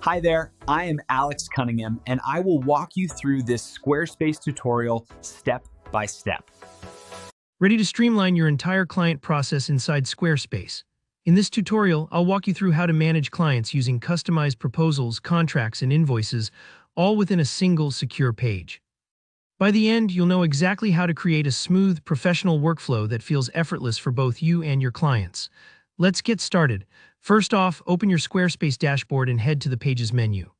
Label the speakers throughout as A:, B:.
A: Hi there, I am Alex Cunningham, and I will walk you through this Squarespace tutorial step by step.
B: Ready to streamline your entire client process inside Squarespace. In this tutorial, I'll walk you through how to manage clients using customized proposals, contracts, and invoices, all within a single secure page. By the end, you'll know exactly how to create a smooth, professional workflow that feels effortless for both you and your clients. Let's get started. First off, open your Squarespace dashboard and head to the Pages menu.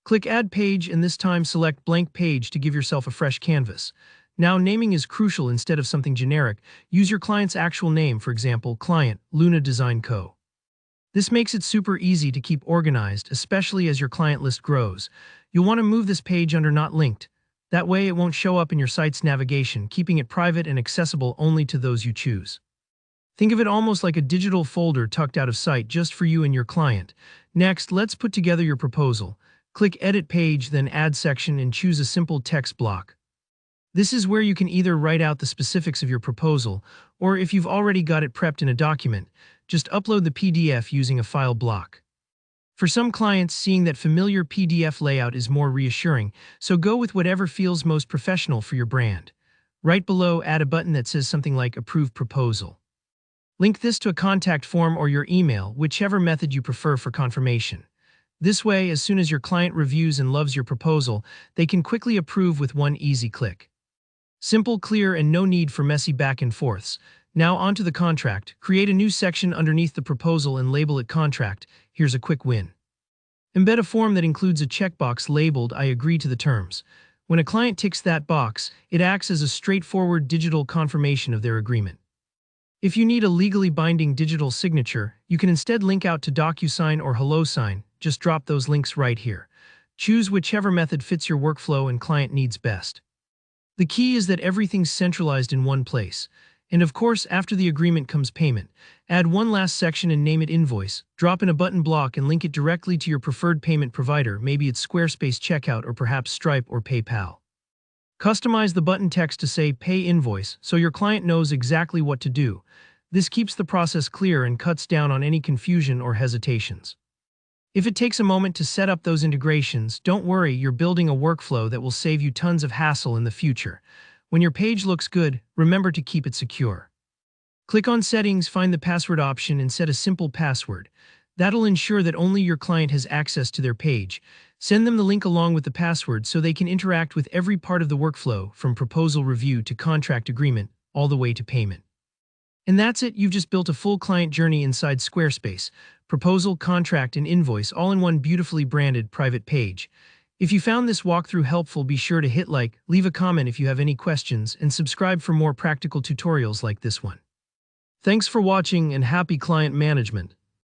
B: Click Add Page and this time select Blank Page to give yourself a fresh canvas. Now, naming is crucial instead of something generic. Use your client's actual name, for example, Client, Luna Design Co. This makes it super easy to keep organized, especially as your client list grows. You'll want to move this page under Not Linked. That way it won't show up in your site's navigation, keeping it private and accessible only to those you choose. Think of it almost like a digital folder tucked out of sight just for you and your client. Next, let's put together your proposal. Click Edit Page, then Add Section and choose a simple text block. This is where you can either write out the specifics of your proposal, or if you've already got it prepped in a document, just upload the PDF using a file block. For some clients, seeing that familiar PDF layout is more reassuring, so go with whatever feels most professional for your brand. Right below, add a button that says something like Approve Proposal. Link this to a contact form or your email, whichever method you prefer for confirmation. This way, as soon as your client reviews and loves your proposal, they can quickly approve with one easy click. Simple, clear, and no need for messy back and forths. Now onto the contract. Create a new section underneath the proposal and label it Contract. Here's a quick win. Embed a form that includes a checkbox labeled I agree to the terms. When a client ticks that box, it acts as a straightforward digital confirmation of their agreement. If you need a legally binding digital signature, you can instead link out to DocuSign or HelloSign. Just drop those links right here. Choose whichever method fits your workflow and client needs best. The key is that everything's centralized in one place. And of course, after the agreement comes payment. Add one last section and name it Invoice. Drop in a button block and link it directly to your preferred payment provider. Maybe it's Squarespace Checkout or perhaps Stripe or PayPal. Customize the button text to say Pay Invoice so your client knows exactly what to do. This keeps the process clear and cuts down on any confusion or hesitations. If it takes a moment to set up those integrations, don't worry, you're building a workflow that will save you tons of hassle in the future. When your page looks good, remember to keep it secure. Click on Settings, find the password option and set a simple password. That'll ensure that only your client has access to their page. Send them the link along with the password so they can interact with every part of the workflow, from proposal review to contract agreement, all the way to payment. And that's it, you've just built a full client journey inside Squarespace. Proposal, contract, and invoice all in one beautifully branded private page. If you found this walkthrough helpful, be sure to hit like, leave a comment if you have any questions, and subscribe for more practical tutorials like this one. Thanks for watching and happy client management.